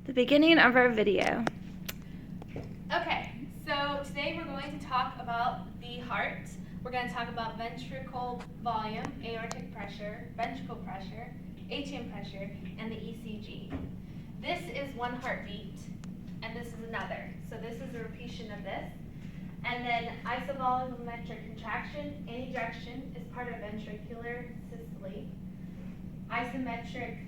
The beginning of our video. Okay, so today we're going to talk about the heart. We're going to talk about ventricle volume, aortic pressure, ventricle pressure, atrium pressure, and the ECG. This is one heartbeat, and this is another. So this is a repetition of this. And then isoVOLUmetric contraction and ejection is part of ventricular systole. Isometric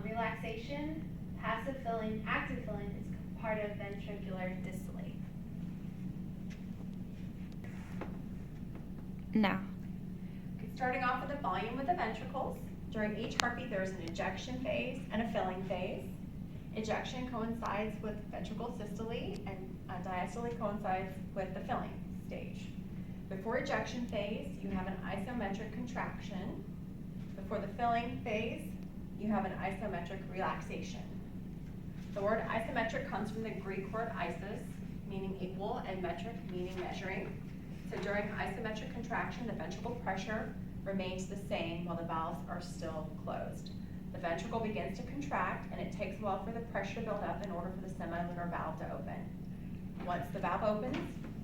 relaxation, passive filling, active filling is part of ventricular systole. Now. Okay, starting off with the volume of the ventricles. During each heartbeat, there is an ejection phase and a filling phase. Ejection coincides with ventricle systole, and diastole coincides with the filling stage. Before ejection phase, you have an isometric contraction. Before the filling phase, you have an isometric relaxation. The word isometric comes from the Greek word isos, meaning equal, and metric, meaning measuring. So during isometric contraction, the ventricle pressure remains the same while the valves are still closed. The ventricle begins to contract, and it takes a while for the pressure to build up in order for the semilunar valve to open. Once the valve opens,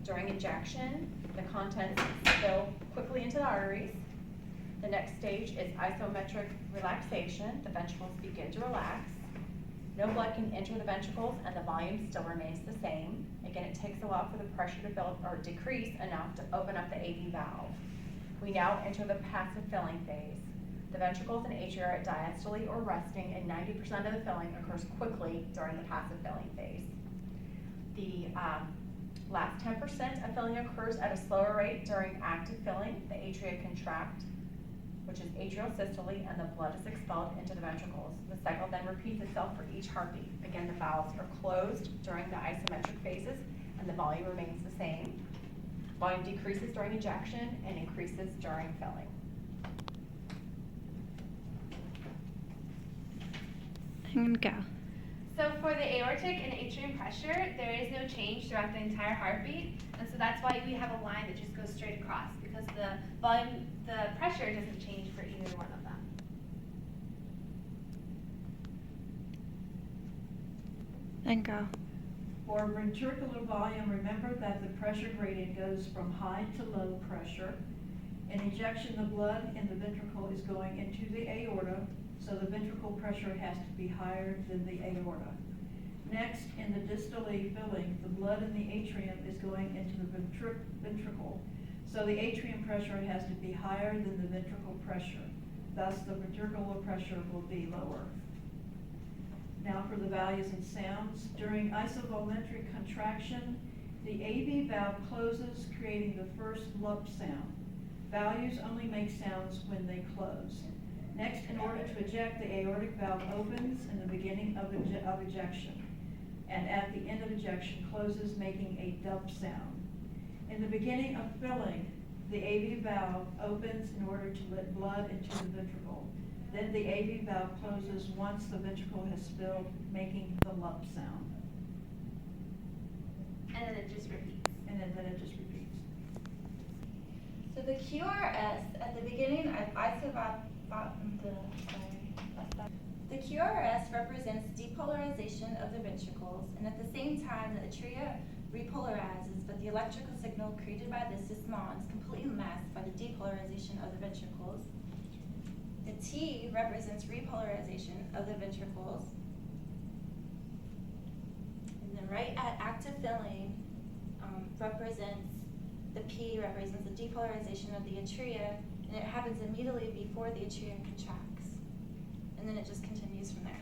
during ejection, the contents spill quickly into the arteries. The next stage is isometric relaxation. The ventricles begin to relax. No blood can enter the ventricles, and the volume still remains the same. Again, it takes a while for the pressure to build or decrease enough to open up the AV valve. We now enter the passive filling phase. The ventricles and atria are at diastole or resting, and 90% of the filling occurs quickly during the passive filling phase. The last 10% of filling occurs at a slower rate during active filling. The atria contract, which is atrial systole, and the blood is expelled into the ventricles. The cycle then repeats itself for each heartbeat. Again, the valves are closed during the isometric phases, and the volume remains the same. Volume decreases during ejection and increases during filling. And go. So for the aortic and atrium pressure, there is no change throughout the entire heartbeat, and so that's why we have a line that just goes straight across, because the volume, the pressure doesn't change for either one of them. And go. For ventricular volume, remember that the pressure gradient goes from high to low pressure. In ejection, the blood in the ventricle is going into the aorta, so the ventricle pressure has to be higher than the aorta. Next, in the distole filling, the blood in the atrium is going into the ventricle, so the atrium pressure has to be higher than the ventricle pressure. Thus, the ventricular pressure will be lower. Now for the values and sounds. During isoVOLUmetric contraction, the AV valve closes, creating the first lump sound. Values only make sounds when they close. Next, in order to eject, the aortic valve opens in the beginning of ejection, and at the end of ejection closes, making a dump sound. In the beginning of filling, the AV valve opens in order to let blood into the ventricle. Then the AV valve closes once the ventricle has filled, making the lump sound. And then it just repeats. And then it just repeats. So the QRS at the beginning of the QRS represents depolarization of the ventricles, and at the same time the atria repolarizes, but the electrical signal created by this is small and is completely masked by the depolarization of the ventricles. The T represents repolarization of the ventricles. And then right at active filling the P represents the depolarization of the atria, and it happens immediately before the atria contracts. And then it just continues from there.